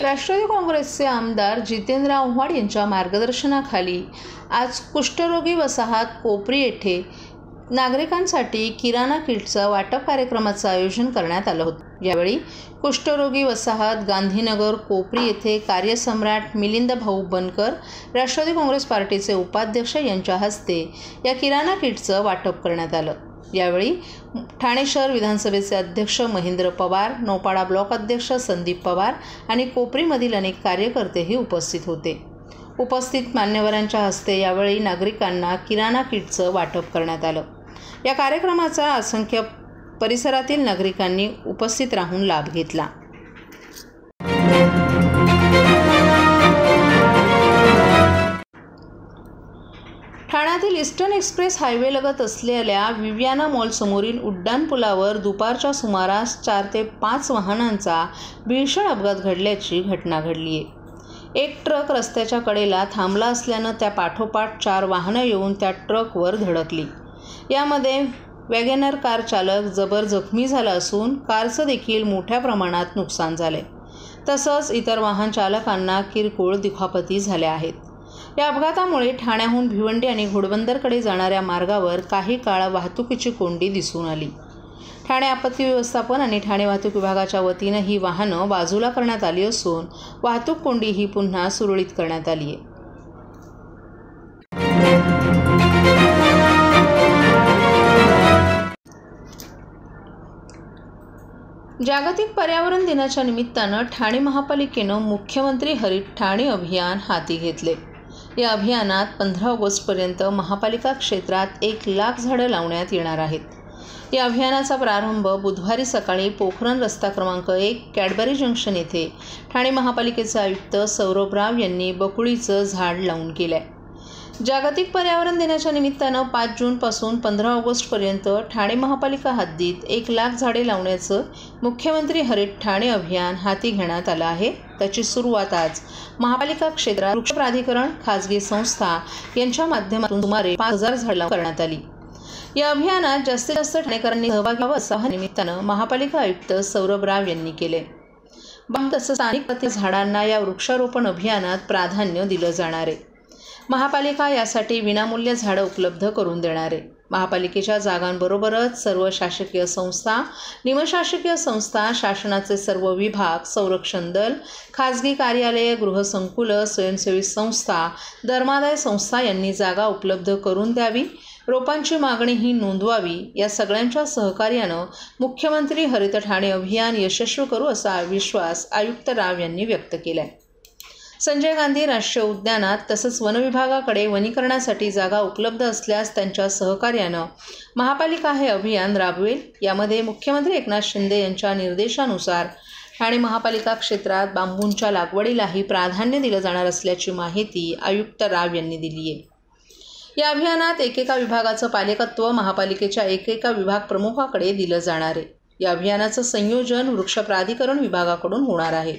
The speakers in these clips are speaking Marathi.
राष्ट्रवादी काँग्रेसचे आमदार जितेंद्र आव्हाड यांच्या मार्गदर्शनाखाली आज कुष्ठरोगी वसाहत कोपरी येथे नागरिकांसाठी किराणा किटचं वाटप कार्यक्रमाचं आयोजन करण्यात आलं होतं। यावेळी कुष्ठरोगी वसाहत गांधीनगर कोपरी येथे कार्यसम्राट मिलिंद भाऊ बनकर राष्ट्रवादी काँग्रेस पार्टीचे उपाध्यक्ष यांच्या हस्ते या किराणा किटचं वाटप करण्यात आलं। यावेळी ठाणे शहर विधानसभेचे अध्यक्ष महेंद्र पवार, नौपाडा ब्लॉक अध्यक्ष संदीप पवार आणि कोपरीमधील अनेक कार्यकर्तेही उपस्थित होते। उपस्थित मान्यवरांच्या हस्ते यावेळी नागरिकांना किराणा किटचं वाटप करण्यात आलं। या कार्यक्रमाचा असंख्य परिसरातील नागरिकांनी उपस्थित राहून लाभ घेतला। ठाण्यातील ईस्टर्न एक्सप्रेस हायवेलगत असलेल्या विवियाना मॉल समोरील उड्डाण पुलावर दुपारच्या सुमारास 4 ते 5 वाहनांचा भीषण अपघात घडल्याची घटना घडली आहे। एक ट्रक रस्त्याच्या कडेला थांबला असल्यानं त्या पाठोपाठ 4 वाहनं येऊन त्या ट्रकवर धडकली। यामध्ये वॅगनर कार चालक जबर जखमी झाला असून कारचं देखील मोठ्या प्रमाणात नुकसान झाले। तसंच इतर वाहन चालकांना किरकोळ दुखापती झाल्या आहेत। या अपघातामुळे ठाण्याहून भिवंडी आणि घोडबंदरकडे जाणाऱ्या मार्गावर काही काळ वाहतुकीची कोंडी दिसून आली। ठाणे आपत्ती व्यवस्थापन आणि ठाणे वाहतूक विभागाच्या वतीनं ही वाहनं बाजूला करण्यात आली असून वाहतूक कोंडी ही पुन्हा सुरळीत करण्यात आली आहे। जागतिक पर्यावरण दिनाच्या निमित्तानं ठाणे महापालिकेनं मुख्यमंत्री हरित ठाणे अभियान हाती घेतले। या अभियानात 15 ऑगस्टपर्यंत महापालिका क्षेत्रात 1 लाख झाडं लावण्यात येणार आहेत। या अभियानाचा प्रारंभ बुधवारी सकाळी पोखरण रस्ता क्रमांक 1 कॅडबरी जंक्शन येथे ठाणे महापालिकेचे आयुक्त सौरभ राव यांनी बकुळीचं झाड लावून केलंय। जागतिक पर्यावरण दिनाच्या निमित्तानं 5 जूनपासून 15 ऑगस्टपर्यंत ठाणे महापालिका हद्दीत 1 लाख झाडे लावण्याचं मुख्यमंत्री हरित ठाणे अभियान हाती घेण्यात आलं आहे। त्याची सुरुवात आज महापालिका क्षेत्रात वृक्ष प्राधिकरण, खाजगी संस्था यांच्या माध्यमातून सुमारे 5000 झाडं लावून करण्यात आली। या अभियानात जास्तीत जास्त ठाणेकरांनी सहभाग घ्यावा असं निमित्तानं महापालिका आयुक्त सौरभ राव यांनी केले। तसंच स्थानिक झाडांना या वृक्षारोपण अभियानात प्राधान्य दिलं जाणार आहे। महापालिका यासाठी विनामूल्य झाडं उपलब्ध करून देणार आहे। महापालिकेच्या जागांबरोबरच सर्व शासकीय संस्था, निमशासकीय संस्था, शासनाचे सर्व विभाग, संरक्षण दल, खाजगी कार्यालये, गृहसंकुलं, स्वयंसेवी संस्था, धर्मादाय संस्था यांनी जागा उपलब्ध करून द्यावी, रोपांची मागणीही नोंदवावी। या सगळ्यांच्या सहकार्यानं मुख्यमंत्री हरित ठाणे अभियान यशस्वी करू असा विश्वास आयुक्त राव यांनी व्यक्त केलाय। संजय गांधी राष्ट्रीय उद्यानात तसंच वन विभागाकडे वनीकरणासाठी जागा उपलब्ध असल्यास त्यांच्या सहकार्यानं महापालिका हे अभियान राबवेल। यामध्ये मुख्यमंत्री एकनाथ शिंदे यांच्या निर्देशानुसार ठाणे महापालिका क्षेत्रात बांबूंच्या लागवडीलाही प्राधान्य दिलं जाणार असल्याची माहिती आयुक्त राव यांनी दिली आहे। या अभियानात एकेका विभागाचं पालकत्व महापालिकेच्या एकेका विभाग प्रमुखाकडे दिलं जाणार आहे। या अभियानाचं संयोजन वृक्ष प्राधिकरण विभागाकडून होणार आहे।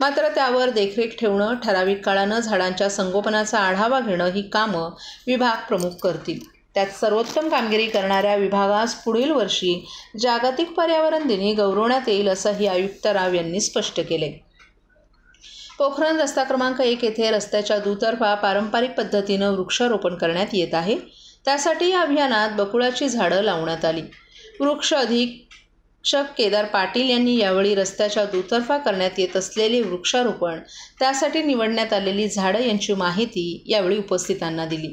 मात्र त्यावर देखरेख ठेवणं, ठराविक काळानं झाडांच्या संगोपनाचा आढावा घेणं ही कामं विभाग प्रमुख करतील। त्यात सर्वोत्तम कामगिरी करणाऱ्या विभागास पुढील वर्षी जागतिक पर्यावरण दिनी गौरवण्यात येईल असंही आयुक्त राव यांनी स्पष्ट केले। पोखरण रस्ता क्रमांक 1 येथे रस्त्याच्या दुतर्फा पारंपरिक पद्धतीनं वृक्षारोपण करण्यात येत आहे। त्यासाठी या अभियानात बकुळाची झाडं लावण्यात आली। वृक्ष अधीक्षक केदार पाटील यांनी यावेळी रस्त्याच्या दुतर्फा करण्यात येत असलेले वृक्षारोपण, त्यासाठी निवडण्यात आलेली झाडं यांची माहिती यावेळी उपस्थितांना दिली।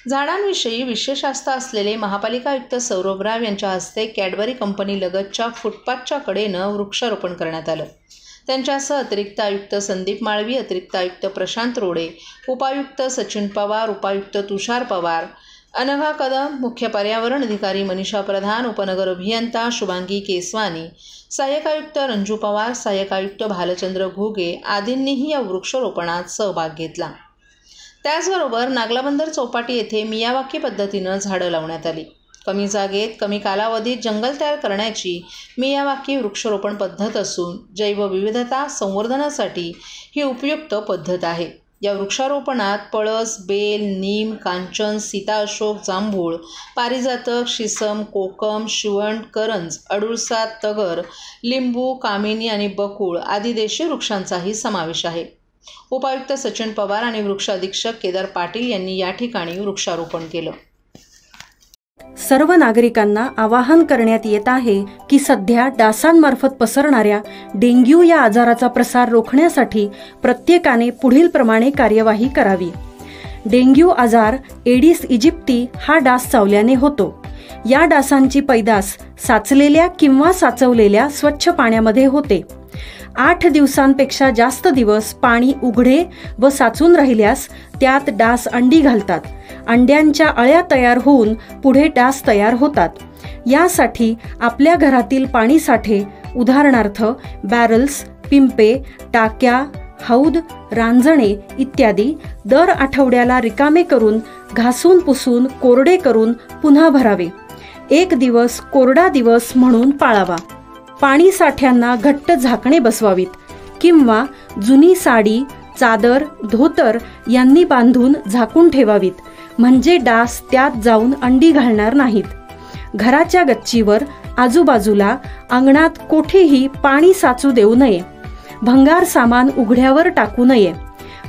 झाडांविषयी विशेष आस्था असलेले महापालिका आयुक्त सौरभ राव यांच्या हस्ते कॅडबरी कंपनी लगतच्या फुटपाथच्या कडेनं वृक्षारोपण करण्यात आलं। त्यांच्यासह अतिरिक्त आयुक्त संदीप माळवी, अतिरिक्त आयुक्त प्रशांत रोडे, उपायुक्त सचिन पवार, उपायुक्त तुषार पवार, अनघा कदम, मुख्य पर्यावरण अधिकारी मनीषा प्रधान, उपनगर अभियंता शुभांगी केसवानी, सहाय्यक आयुक्त रंजू पवार, सहाय्यक आयुक्त भालचंद्र घुगे आदींनीही या वृक्षारोपणात सहभाग घेतला। त्याचबरोबर नागलाबंदर चौपाटी येथे मियावाकी पद्धतीनं झाडं लावण्यात आली। कमी जागेत कमी कालावधीत जंगल तयार करण्याची मियावाकी वृक्षारोपण पद्धत असून जैवविविधता संवर्धनासाठी ही उपयुक्त पद्धत आहे। या वृक्षारोपणात पळस, बेल, नीम, कांचन, सीता अशोक, जांभूळ, पारिजातक, शिसम, कोकम, शिवण, करंज, अडुळसा, तगर, लिंबू, कामिनी आणि बकुळ आदी देशी वृक्षांचाही समावेश आहे. उपायुक्त सचिन पवार आणि वृक्ष अधीक्षक केदार पाटील यांनी या ठिकाणी वृक्षारोपण केलं. सर्व नागरिकांना आवाहन करण्यात येत आहे की सध्या डासांमार्फत पसरणाऱ्या डेंग्यू या आजाराचा प्रसार रोखण्यासाठी प्रत्येकाने पुढील प्रमाणे कार्यवाही करावी. डेंग्यू आजार एडिस इजिप्ती हा डास चावल्याने होतो. या डासांची पैदास साचलेल्या किंवा साचवलेल्या स्वच्छ पाण्यामध्ये होते. 8 दिवसांपेक्षा जास्त दिवस पाणी उघडे व साचून राहिल्यास त्यात डास अंडी घालतात. अंड्यांच्या अळ्या तयार होऊन पुढे डास तयार होतात. यासाठी आपल्या घरातील पाणी साठे उदाहरणार्थ बॅरल्स, पिंपे, टाक्या, हौद, रांजणे इत्यादी दर आठवड्याला रिकामे करून घासून पुसून कोरडे करून पुन्हा भरावे. 1 दिवस कोरडा दिवस म्हणून पाळावा. पाणी साठ्यांना घट्ट झाकणे बसवावीत किंवा जुनी साडी, चादर, धोतर यांनी बांधून झाकून ठेवावीत, म्हणजे डास त्यात जाऊन अंडी घालणार नाहीत. घराच्या गच्चीवर, आजूबाजूला, अंगणात कोठेही पाणी साचू देऊ नये. भंगार सामान उघड्यावर टाकू नये.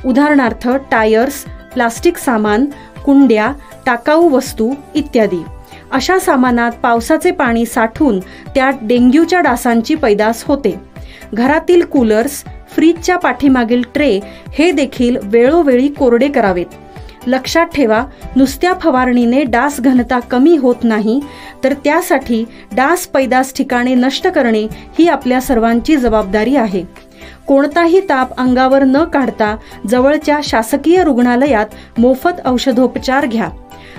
उदाहरणार्थ टायर्स, प्लास्टिक सामान, कुंड्या, टाकाऊ वस्तू इत्यादी. अशा सामानात पावसाचे पाणी साठून त्यात डेंग्यूच्या डासांची पैदास होते. घरातील कूलर्स, फ्रीजच्या पाठीमागील ट्रे हे देखील वेळोवेळी कोरडे करावेत. लक्षात ठेवा, नुसत्या फवारणीने डास घनता कमी होत नाही, तर त्यासाठी डास पैदास ठिकाणे नष्ट करणे ही आपल्या सर्वांची जबाबदारी आहे. कोणताही ताप अंगावर न काढता जवळच्या शासकीय रुग्णालयात मोफत औषधोपचार घ्या.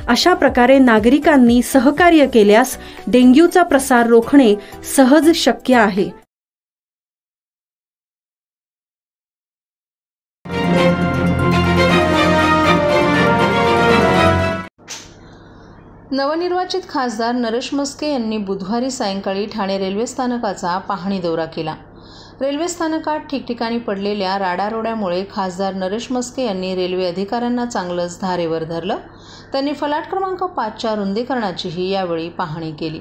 अशा प्रकारे नागरिकांनी सहकार्य केल्यास डेंग्यूचा प्रसार रोखणे सहज शक्य आहे. नवनिर्वाचित खासदार नरेश म्हस्के यांनी बुधवारी सायंकाळी ठाणे रेल्वे स्थानकाचा पाहणी दौरा केला. रेल्वे स्थानकात ठिकठिकाणी पडलेल्या राडारोड्यामुळे खासदार नरेश म्हस्के यांनी रेल्वे अधिकाऱ्यांना चांगलंच धारेवर धरलं. त्यांनी फलाट क्रमांक 5च्या रुंदीकरणाचीही यावेळी पाहणी केली.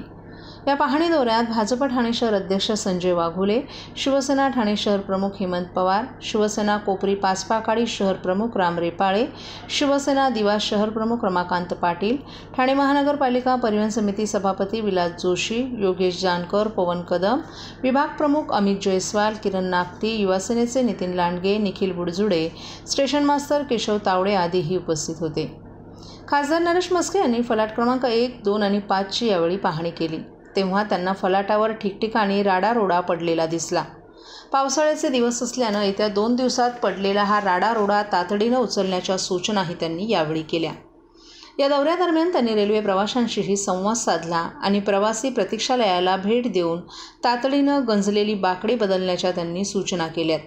या पाहणी दौऱ्यात भाजप ठाणे शहर अध्यक्ष संजय वाघुले, शिवसेना ठाणे शहर प्रमुख हेमंत पवार, शिवसेना कोपरी पाचपाकाडी शहर प्रमुख राम रेपाळे, शिवसेना दिवा शहर प्रमुख रमाकांत पाटील, ठाणे महानगरपालिका परिवहन समिती सभापती विलास जोशी, योगेश जानकर, पवन कदम, विभाग प्रमुख अमित जयस्वाल, किरण नागती, युवासेनेचे नितीन लांडगे, निखिल बुडजुडे, स्टेशन मास्तर केशव तावडे आदीही उपस्थित होते. खासदार नरेश म्हस्के यांनी फलाट क्रमांक 1, 2 आणि 5ची यावेळी पाहणी केली. तेव्हा त्यांना फलाटावर ठिकठिकाणी राडारोडा पडलेला दिसला. पावसाळ्याचे दिवस असल्यानं येत्या 2 दिवसात पडलेला हा राडारोडा तातडीनं उचलण्याच्या सूचनाही त्यांनी यावेळी केल्या. या दौऱ्यादरम्यान त्यांनी रेल्वे प्रवाशांशीही संवाद साधला आणि प्रवासी प्रतीक्षालयाला भेट देऊन तातडीनं गंजलेली बाकडे बदलण्याच्या त्यांनी सूचना केल्यात.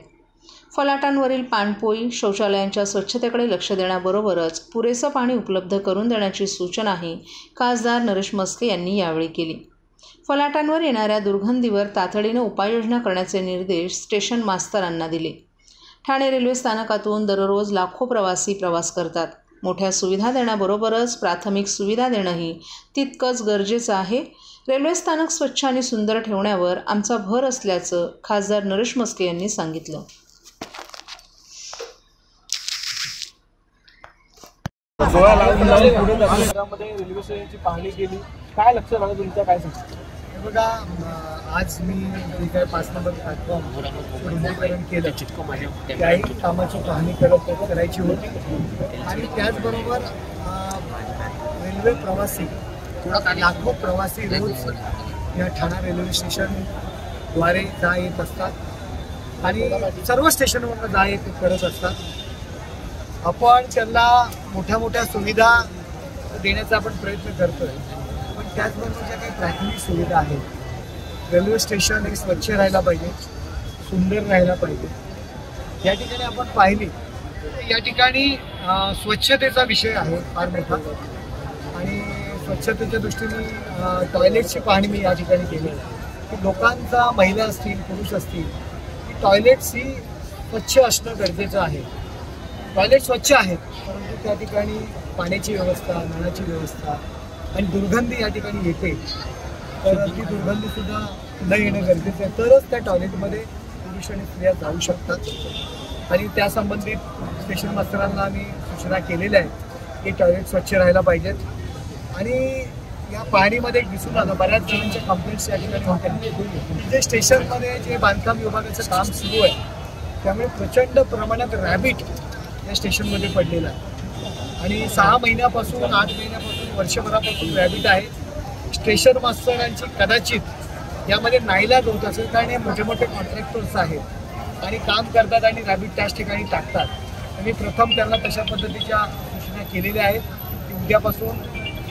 फलाटांवरील पाणपोई, शौचालयांच्या स्वच्छतेकडे लक्ष देण्याबरोबरच पुरेसं पाणी उपलब्ध करून देण्याची सूचनाही खासदार नरेश म्हस्के यांनी यावेळी केली. फलाटांवर येणाऱ्या दुर्गंधीवर तातडीनं उपाययोजना करण्याचे निर्देश स्टेशन मास्तरांना दिले. ठाणे रेल्वे स्थानकातून दररोज लाखो प्रवासी प्रवास करतात. मोठ्या सुविधा देण्याबरोबरच प्राथमिक सुविधा देणंही तितकंच गरजेचं आहे. रेल्वे स्थानक स्वच्छ आणि सुंदर ठेवण्यावर आमचा भर असल्याचं खासदार नरेश म्हस्के यांनी सांगितलं. रेल्वे स्टेशनची पाहणी केली, काय लक्षात आलं तुमच्या, काय सांगता? बघा, आज मी जे काय 5 नंबर प्लॅटफॉर्म रुंदीकरण केलं त्याही कामाची पाहणी करायची होती. आणि त्याचबरोबर रेल्वे प्रवासी, लाखो प्रवासी रोज या ठाणा रेल्वे स्टेशनद्वारे जा येत असतात आणि सर्व स्टेशनवरनं जा येत करत असतात. आपण त्यांना मोठ्या मोठ्या सुविधा देण्याचा आपण प्रयत्न करतोय, पण त्याचबरोबर ज्या काही प्राथमिक सुविधा आहेत, रेल्वे स्टेशन हे स्वच्छ राहायला पाहिजे, सुंदर राहायला पाहिजे. या ठिकाणी आपण पाहिली, या ठिकाणी स्वच्छतेचा विषय आहे फार मोठा आणि स्वच्छतेच्या दृष्टीने टॉयलेटची पाहणी मी या ठिकाणी केली की लोकांचा, महिला असतील, पुरुष असतील, की टॉयलेट्स ही स्वच्छ असणं गरजेचं आहे. टॉयलेट स्वच्छ आहेत, परंतु त्या ठिकाणी पाण्याची व्यवस्था, नळाची व्यवस्था आणि दुर्गंधी या ठिकाणी येते, तर ती दुर्गंधीसुद्धा न येणं गरजेचं आहे. तरच त्या टॉयलेटमध्ये पुरुष आणि स्त्रिया जाऊ शकतात. आणि त्या संबंधित स्टेशन मास्तरांना आम्ही सूचना केलेल्या आहेत की टॉयलेट स्वच्छ राहायला पाहिजेत. आणि या पाहणीमध्ये एक दिसून आलं, बऱ्याच जणांच्या कंप्लेंट्स या ठिकाणी होत्या. जे स्टेशनमध्ये जे बांधकाम विभागाचं काम सुरू आहे त्यामुळे प्रचंड प्रमाणात रॅबिट या स्टेशनमध्ये पडलेलं आहे. आणि 6 महिन्यापासून 8 महिन्यापासून वर्षभरापासून रॅबिट आहे. स्टेशन मास्तरांची कदाचित यामध्ये नाईलाज होत असेल, कारण हे मोठे मोठे कॉन्ट्रॅक्टर्स आहेत आणि काम करतात आणि रॅबिट त्याच ठिकाणी टाकतात. आणि प्रथम त्यांना तशा पद्धतीच्या सूचना केलेल्या आहेत की उद्यापासून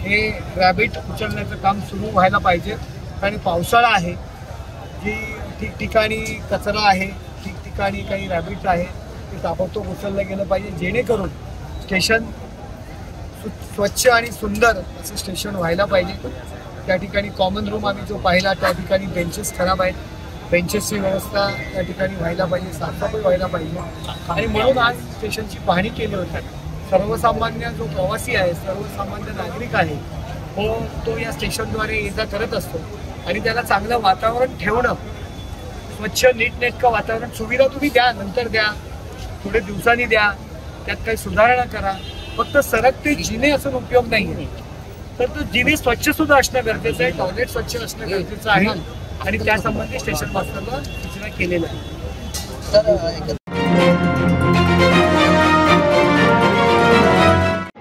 हे रॅबिट उचलण्याचं काम सुरू व्हायला पाहिजे. कारण पावसाळा आहे, जी ठिकठिकाणी कचरा आहे, ठिकठिकाणी काही रॅबिट आहे, ते ताबडतोब उचललं गेलं पाहिजे, जेणेकरून स्टेशन स्वच्छ आणि सुंदर असं स्टेशन व्हायला पाहिजे. त्या ठिकाणी कॉमन रूम आम्ही जो पाहिला त्या ठिकाणी बेंचेस खराब आहेत, बेंचेसची व्यवस्था त्या ठिकाणी व्हायला पाहिजे, साफसफाई व्हायला पाहिजे. आणि म्हणून आज स्टेशनची पाहणी केली होती. सर्वसामान्य जो प्रवासी आहे, सर्वसामान्य नागरिक आहे, तो या स्टेशनद्वारे ये जा करत असतो आणि त्याला चांगलं वातावरण ठेवणं, स्वच्छ नीटनेटकं वातावरण, सुविधा तुम्ही द्या, नंतर द्या, थोडे दिवसांनी द्या, त्यात काही सुधारणा करा. फक्त सरकते जिने असून उपयोग नाही आहे. तर तो जिने स्वच्छ सुद्धा असणं गरजेचं आहे, टॉयलेट स्वच्छ असणं गरजेचं आहे आणि त्यासंबंधी स्टेशन मास्टरला सूचना केलेल्या आहे.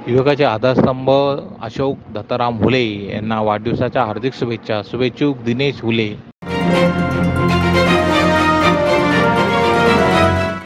युवकाचे आधारस्तंभ अशोक दत्ताराम हुले यांना वाढदिवसाच्या हार्दिक शुभेच्छा. शुभेच्छुक दिनेश हुले.